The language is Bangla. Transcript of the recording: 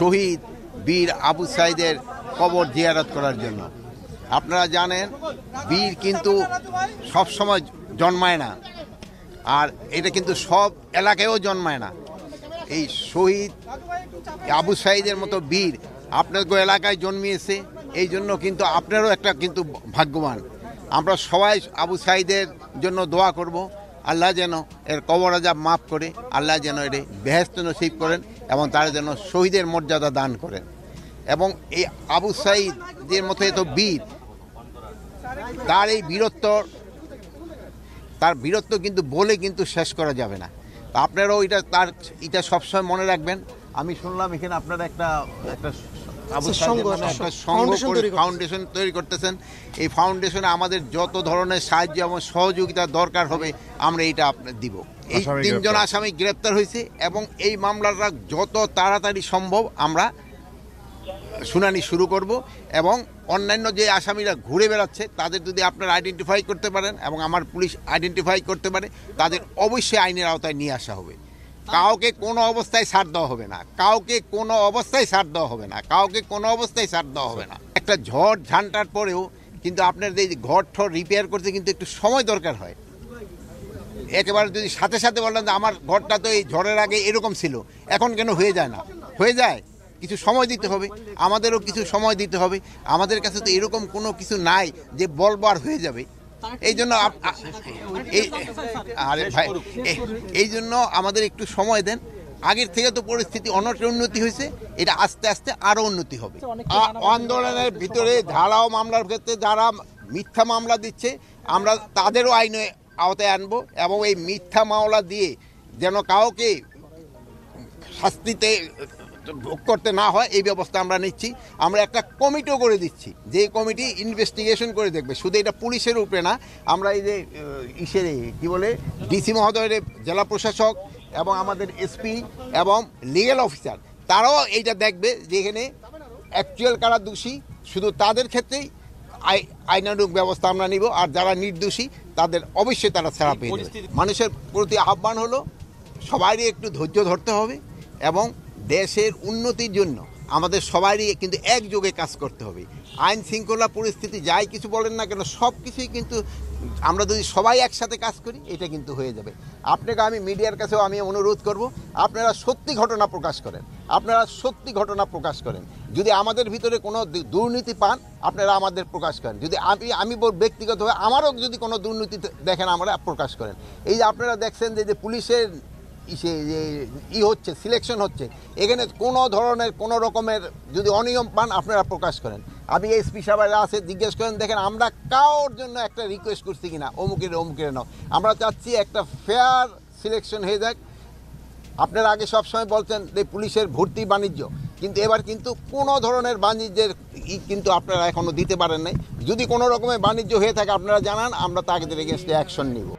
শহীদ বীর আবু সাইদের কবর জিয়ারত করার জন্য। আপনারা জানেন বীর কিন্তু সব সময় জন্মায় না, আর এটা কিন্তু সব এলাকায়ও জন্মায় না। এই শহীদ আবু সাইদের মতো বীর আপনার এলাকায় জন্মিয়েছে, এই জন্য কিন্তু আপনারও একটা কিন্তু ভাগ্যবান। আমরা সবাই আবু সাইদের জন্য দোয়া করব, আল্লাহ যেন এর কবর আযাব মাফ করে, আল্লাহ যেন এর বেহেশত নসিব করেন এবং তারা যেন শহীদের মর্যাদা দান করেন। এবং এই আবু সাইদের মতো এত বীর, তার এই তার বীরত্ব কিন্তু বলে কিন্তু শেষ করা যাবে না। আপনারাও এটা সবসময় মনে রাখবেন। আমি শুনলাম এখানে আপনারা একটা ফাউন্ডেশন তৈরি করতেছেন। এই ফাউন্ডেশনে আমাদের যত ধরনের সাহায্য এবং সহযোগিতা দরকার হবে আমরা এটা আপনার দিব। এই 3 জন আসামি গ্রেপ্তার হয়েছে এবং এই মামলাটা যত তাড়াতাড়ি সম্ভব আমরা শুনানি শুরু করব এবং অন্যান্য যে আসামিরা ঘুরে বেড়াচ্ছে তাদের যদি আপনারা আইডেন্টিফাই করতে পারেন এবং আমার পুলিশ আইডেন্টিফাই করতে পারে, তাদের অবশ্যই আইনের আওতায় নিয়ে আসা হবে। কাউকে কোনো অবস্থায় ছাড় দেওয়া হবে না, কাউকে কোনো অবস্থায় ছাড় দেওয়া হবে না, কাউকে কোনো অবস্থায় ছাড় দেওয়া হবে না। একটা ঝড় ঝান্টার পরেও কিন্তু আপনার এই ঘর ঠর রিপেয়ার করতে কিন্তু একটু সময় দরকার হয়। একেবারে যদি সাথে সাথে বললেন যে আমার ঘরটা তো এই ঝড়ের আগে এরকম ছিল, এখন কেন হয়ে যায় না? হয়ে যায়, কিছু সময় দিতে হবে, আমাদেরও কিছু সময় দিতে হবে। আমাদের কাছে তো এরকম কোনো কিছু নাই যে বলবার হয়ে যাবে। এই জন্য এই জন্য আমাদের একটু সময় দেন। আগের থেকে তো পরিস্থিতি অনেকটা উন্নতি হয়েছে, এটা আস্তে আস্তে আরও উন্নতি হবে। আন্দোলনের ভিতরে ধারাও মামলার ক্ষেত্রে যারা মিথ্যা মামলা দিচ্ছে আমরা তাদেরও আইনে আওতায় আনবো এবং এই মিথ্যা মামলা দিয়ে যেন কাউকে শাস্তিতে ভোগ করতে না হয় এই ব্যবস্থা আমরা নিচ্ছি। আমরা একটা কমিটিও করে দিচ্ছি, যে কমিটি ইনভেস্টিগেশন করে দেখবে। শুধু এটা পুলিশের উপরে না, আমরা এই যে কি বলে ডিসি মহোদয়ের জেলা প্রশাসক এবং আমাদের এসপি এবং লিগ্যাল অফিসার তারাও এইটা দেখবে যে এখানে অ্যাকচুয়াল কারা দোষী, শুধু তাদের ক্ষেত্রেই আইনানুগ ব্যবস্থা আমরা নিব, আর যারা নির্দোষী তাদের অবশ্যই তারা ছাড়া পেয়ে যাবে। মানুষের প্রতি আহ্বান হলো সবারই একটু ধৈর্য ধরতে হবে এবং দেশের উন্নতির জন্য আমাদের সবারই কিন্তু একযোগে কাজ করতে হবে। আইন শৃঙ্খলা পরিস্থিতি যাই কিছু বলেন না কেন, সব কিছুই কিন্তু আমরা যদি সবাই একসাথে কাজ করি এটা কিন্তু হয়ে যাবে। আপনাকে আমি মিডিয়ার কাছেও আমি অনুরোধ করব, আপনারা সত্যি ঘটনা প্রকাশ করেন, আপনারা সত্যি ঘটনা প্রকাশ করেন। যদি আমাদের ভিতরে কোনো দুর্নীতি পান আপনারা আমাদের প্রকাশ করেন। যদি আমি ব্যক্তিগতভাবে আমারও যদি কোনো দুর্নীতি দেখেন আমরা প্রকাশ করেন। এই যে আপনারা দেখছেন যে পুলিশের হচ্ছে সিলেকশন হচ্ছে, এখানে কোনো ধরনের কোনো রকমের যদি অনিয়ম পান আপনারা প্রকাশ করেন। আমি এসপি সাহেবরা আছে জিজ্ঞেস করেন, দেখেন আমরা কারোর জন্য একটা রিকোয়েস্ট করছি কিনা অমুকের নাও। আমরা চাচ্ছি একটা ফেয়ার সিলেকশন হয়ে যাক। আপনারা আগে সবসময় বলছেন যে পুলিশের ভর্তি বাণিজ্য, কিন্তু এবার কিন্তু কোনো ধরনের বাণিজ্যের কিন্তু আপনারা এখনও দিতে পারেন নাই। যদি কোনো রকমের বাণিজ্য হয়ে থাকে আপনারা জানান, আমরা তাদের এগেনস্টে অ্যাকশন নিব।